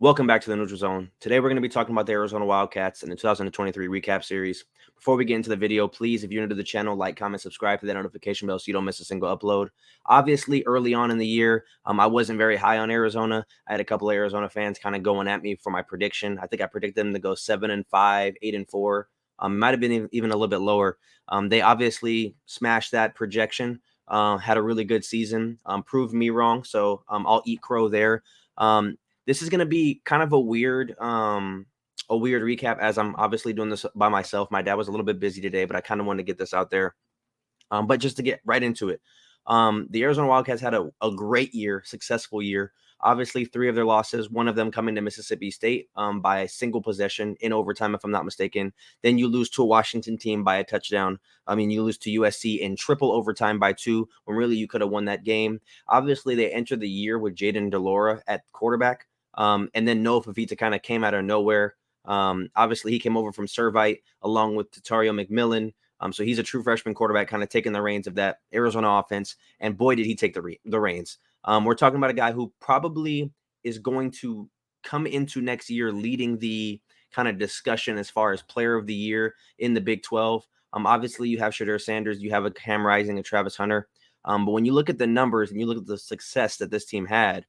Welcome back to the Neutral Zone. Today we're going to be talking about the Arizona Wildcats and the 2023 recap series. Before we get into the video, please, if you're new to the channel, like, comment, subscribe to that notification bell so you don't miss a single upload. Obviously, early on in the year, I wasn't very high on Arizona. I had a couple of Arizona fans kind of going at me for my prediction. I think I predicted them to go 7-5, 8-4. Might have been even a little bit lower. They obviously smashed that projection. Had a really good season. Proved me wrong, so I'll eat crow there. This is going to be kind of a weird recap, as I'm obviously doing this by myself. My dad was a little bit busy today, but I kind of wanted to get this out there. But just to get right into it, the Arizona Wildcats had a great year, successful year. Obviously, 3 of their losses, one of them coming to Mississippi State by a single possession in overtime, if I'm not mistaken. Then you lose to a Washington team by a touchdown. I mean, you lose to USC in triple overtime by 2, when really you could have won that game. Obviously, they entered the year with Jaden DeLora at quarterback. And then Noah Fafita kind of came out of nowhere. Obviously, he came over from Servite along with Tatario McMillan. So he's a true freshman quarterback, kind of taking the reins of that Arizona offense. And boy, did he take the reins. We're talking about a guy who probably is going to come into next year leading the kind of discussion as far as player of the year in the Big 12. Obviously, you have Shedeur Sanders, you have a Cam Rising, and Travis Hunter. But when you look at the numbers and you look at the success that this team had,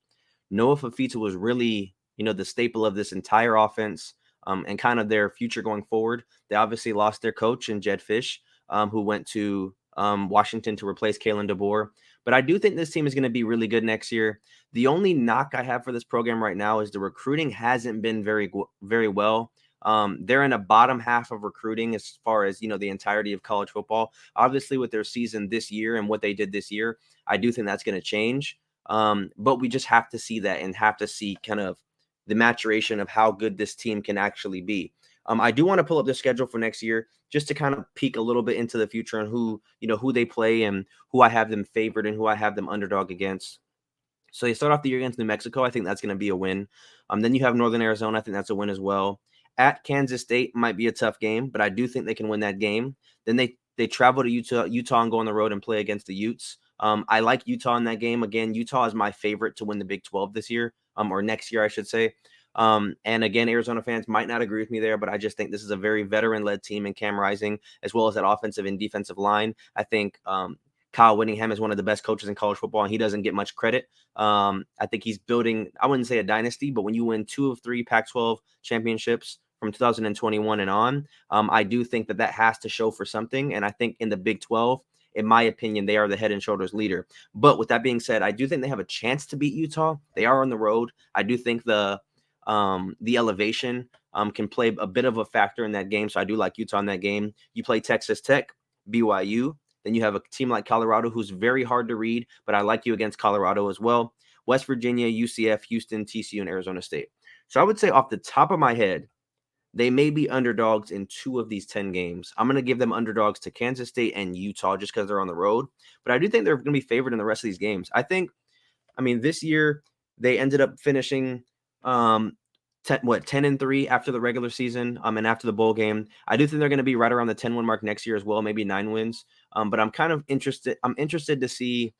Noah Fafita was really, the staple of this entire offense. And kind of their future going forward. They obviously lost their coach in Jed Fish, who went to Washington to replace Kalen DeBoer. But I do think this team is going to be really good next year. The only knock I have for this program right now is the recruiting hasn't been very well. They're in a bottom half of recruiting as far as, the entirety of college football. Obviously, with their season this year and what they did this year, I do think that's going to change. But we just have to see that and have to see kind of the maturation of how good this team can actually be. I do want to pull up the schedule for next year just to kind of peek a little bit into the future and who they play and who I have them favored and who I have them underdog against. So they start off the year against New Mexico. I think that's going to be a win. Then you have Northern Arizona. I think that's a win as well. At Kansas State might be a tough game, but I do think they can win that game. Then they travel to Utah and go on the road and play against the Utes. I like Utah in that game. Again, Utah is my favorite to win the Big 12 this year, or next year, I should say. And again, Arizona fans might not agree with me there, but I just think this is a very veteran-led team in Cam Rising, as well as that offensive and defensive line. I think Kyle Whittingham is one of the best coaches in college football, and he doesn't get much credit. I think he's building, I wouldn't say a dynasty, but when you win 2 of 3 Pac-12 championships from 2021 and on, I do think that has to show for something. And I think in the Big 12, in my opinion, they are the head and shoulders leader. But with that being said, I do think they have a chance to beat Utah. They are on the road. I do think the elevation can play a bit of a factor in that game. So I do like Utah in that game. You play Texas Tech, BYU. Then you have a team like Colorado, who's very hard to read, but I like you against Colorado as well. West Virginia, UCF, Houston, TCU, and Arizona State. So I would say off the top of my head, they may be underdogs in 2 of these 10 games. I'm going to give them underdogs to Kansas State and Utah just because they're on the road. But I do think they're going to be favored in the rest of these games. This year they ended up finishing 10-3 after the regular season and after the bowl game. I do think they're going to be right around the 10-win mark next year as well, maybe 9 wins. But I'm kind of interested. I'm interested to see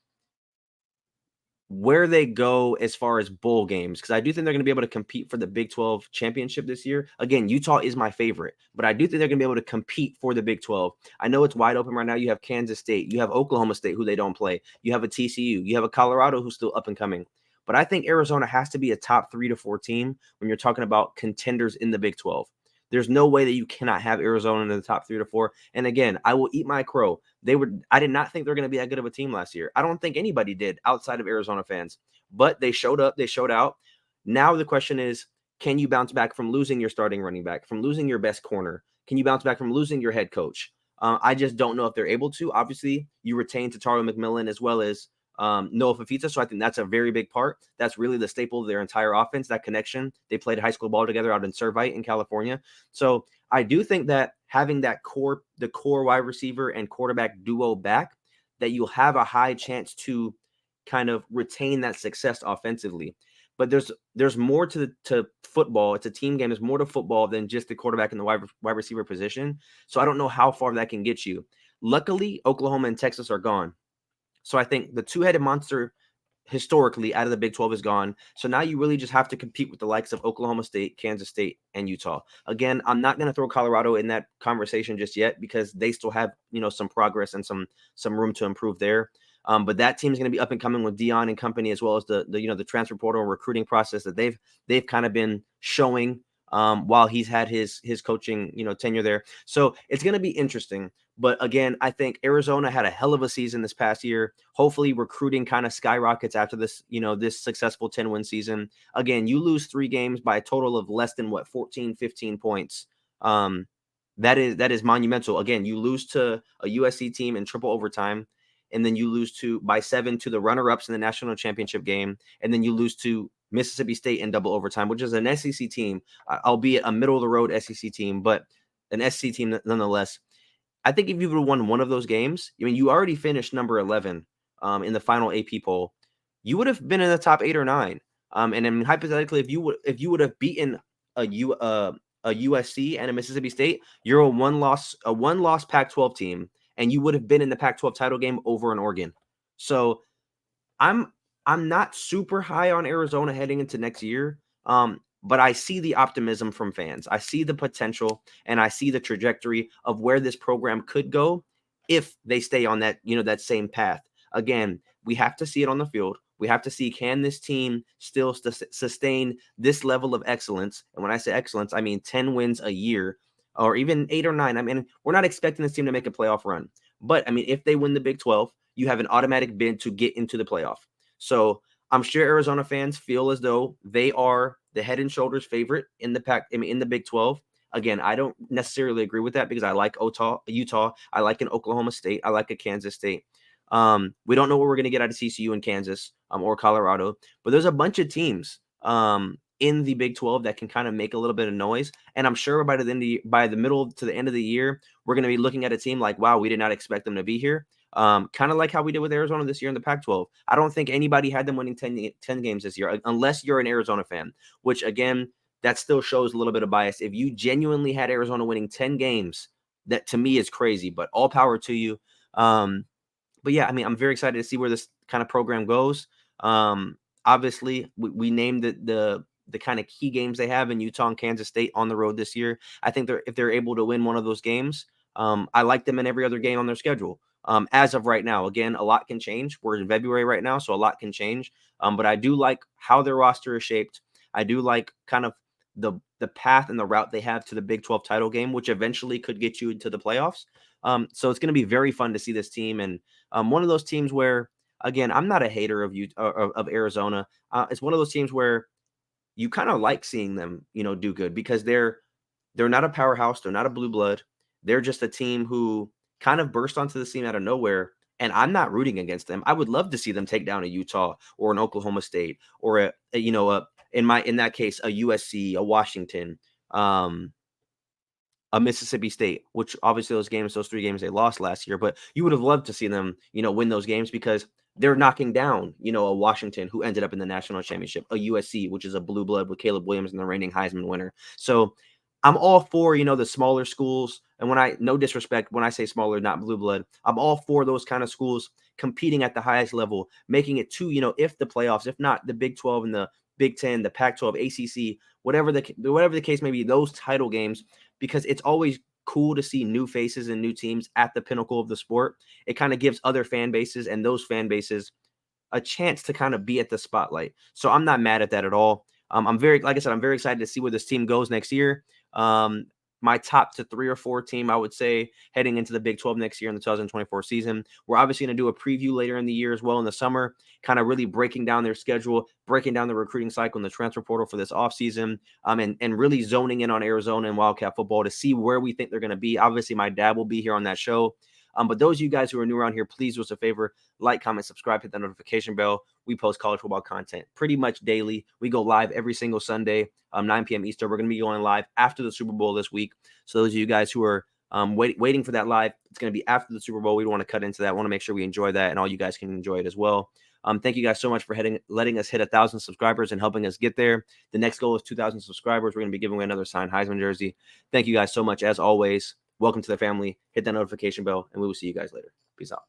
where they go as far as bowl games, because I do think they're going to be able to compete for the Big 12 championship this year. Again, Utah is my favorite, but I do think they're going to be able to compete for the Big 12. I know it's wide open right now. You have Kansas State, you have Oklahoma State, who they don't play. You have a TCU, you have a Colorado who's still up and coming. But I think Arizona has to be a top 3 to 4 team when you're talking about contenders in the Big 12. There's no way that you cannot have Arizona in the top 3 to 4. And again, I will eat my crow. I did not think they were going to be that good of a team last year. I don't think anybody did outside of Arizona fans, but they showed up, they showed out. Now the question is, can you bounce back from losing your starting running back, from losing your best corner? Can you bounce back from losing your head coach? I just don't know if they're able to. Obviously, you retain Tatario McMillan as well as Noah Fafita. So I think that's a very big part. That's really the staple of their entire offense, that connection. They played high school ball together out in Servite in California. So I do think that having the core wide receiver and quarterback duo back, that you'll have a high chance to kind of retain that success offensively. But there's more to football. It's a team game. There's more to football than just the quarterback and the wide receiver position. So I don't know how far that can get you. Luckily, Oklahoma and Texas are gone. So I think the 2-headed monster historically out of the Big 12 is gone. So now you really just have to compete with the likes of Oklahoma State, Kansas State, and Utah. Again, I'm not going to throw Colorado in that conversation just yet because they still have, some progress and some room to improve there. But that team's going to be up and coming with Dion and company, as well as the transfer portal and recruiting process that they've kind of been showing while he's had his coaching tenure there. So it's going to be interesting. But again, I think Arizona had a hell of a season this past year. Hopefully recruiting kind of skyrockets after this successful 10-win season. Again, you lose 3 games by a total of less than 14, 15 points. That is monumental. Again, you lose to a USC team in triple overtime, and then you lose by 7 to the runner-ups in the national championship game, and then you lose to Mississippi State in double overtime, which is an SEC team, albeit a middle-of-the-road SEC team, but an SEC team nonetheless. I think if you would have won one of those games, I mean, you already finished number 11 in the final AP poll. You would have been in the top 8 or 9. And then hypothetically, if you would have beaten a USC and a Mississippi State, you're a one-loss Pac-12 team, and you would have been in the Pac-12 title game over an Oregon. So I'm not super high on Arizona heading into next year. But I see the optimism from fans. I see the potential, and I see the trajectory of where this program could go if they stay on that, that same path. Again, we have to see it on the field. We have to see, can this team still sustain this level of excellence? And when I say excellence, I mean 10 wins a year or even 8 or 9. I mean, we're not expecting this team to make a playoff run. But, I mean, if they win the Big 12, you have an automatic bid to get into the playoff. So I'm sure Arizona fans feel as though they are the head and shoulders favorite in the Big 12. Again, I don't necessarily agree with that because I like Utah. I like an Oklahoma State. I like a Kansas State. We don't know what we're going to get out of TCU and Kansas or Colorado, but there's a bunch of teams in the Big 12 that can kind of make a little bit of noise. And I'm sure by the middle to the end of the year, we're going to be looking at a team like, wow, we did not expect them to be here. Kind of like how we did with Arizona this year in the Pac-12. I don't think anybody had them winning 10 games this year, unless you're an Arizona fan, which, again, that still shows a little bit of bias. If you genuinely had Arizona winning 10 games, that to me is crazy, but all power to you. But yeah, I mean, I'm very excited to see where this kind of program goes. Obviously, we named the kind of key games they have in Utah and Kansas State on the road this year. I think if they're able to win one of those games, I like them in every other game on their schedule. As of right now, again, a lot can change. We're in February right now, so a lot can change. But I do like how their roster is shaped. I do like kind of the path and the route they have to the Big 12 title game, which eventually could get you into the playoffs. So it's going to be very fun to see this team, and one of those teams where, again, I'm not a hater of Arizona. It's one of those teams where you kind of like seeing them, do good because they're not a powerhouse. They're not a blue blood. They're just a team who kind of burst onto the scene out of nowhere. And I'm not rooting against them. I would love to see them take down a Utah or an Oklahoma State or in that case, a USC, a Washington, a Mississippi State, which obviously those 3 games they lost last year, but you would have loved to see them, win those games because they're knocking down, a Washington who ended up in the national championship, a USC, which is a blue blood with Caleb Williams and the reigning Heisman winner. So I'm all for, the smaller schools. And no disrespect, when I say smaller, not blue blood, I'm all for those kind of schools competing at the highest level, making it to, if the playoffs, if not the Big 12 and the Big 10, the Pac-12, ACC, whatever the case may be, those title games, because it's always cool to see new faces and new teams at the pinnacle of the sport. It kind of gives other fan bases and those fan bases a chance to kind of be at the spotlight. So I'm not mad at that at all. Like I said, I'm very excited to see where this team goes next year. My top to 3 or 4 team, I would say, heading into the Big 12 next year in the 2024 season. We're obviously going to do a preview later in the year as well in the summer, kind of really breaking down their schedule, breaking down the recruiting cycle and the transfer portal for this offseason, and really zoning in on Arizona and Wildcat football to see where we think they're going to be. Obviously, my dad will be here on that show. But those of you guys who are new around here, please do us a favor, like, comment, subscribe, hit that notification bell. We post college football content pretty much daily. We go live every single Sunday, 9 p.m. Eastern. We're going to be going live after the Super Bowl this week. So those of you guys who are waiting for that live, it's going to be after the Super Bowl. We don't want to cut into that. I want to make sure we enjoy that, and all you guys can enjoy it as well. Thank you guys so much for letting us hit 1,000 subscribers and helping us get there. The next goal is 2,000 subscribers. We're going to be giving away another signed Heisman jersey. Thank you guys so much. As always, welcome to the family. Hit that notification bell, and we will see you guys later. Peace out.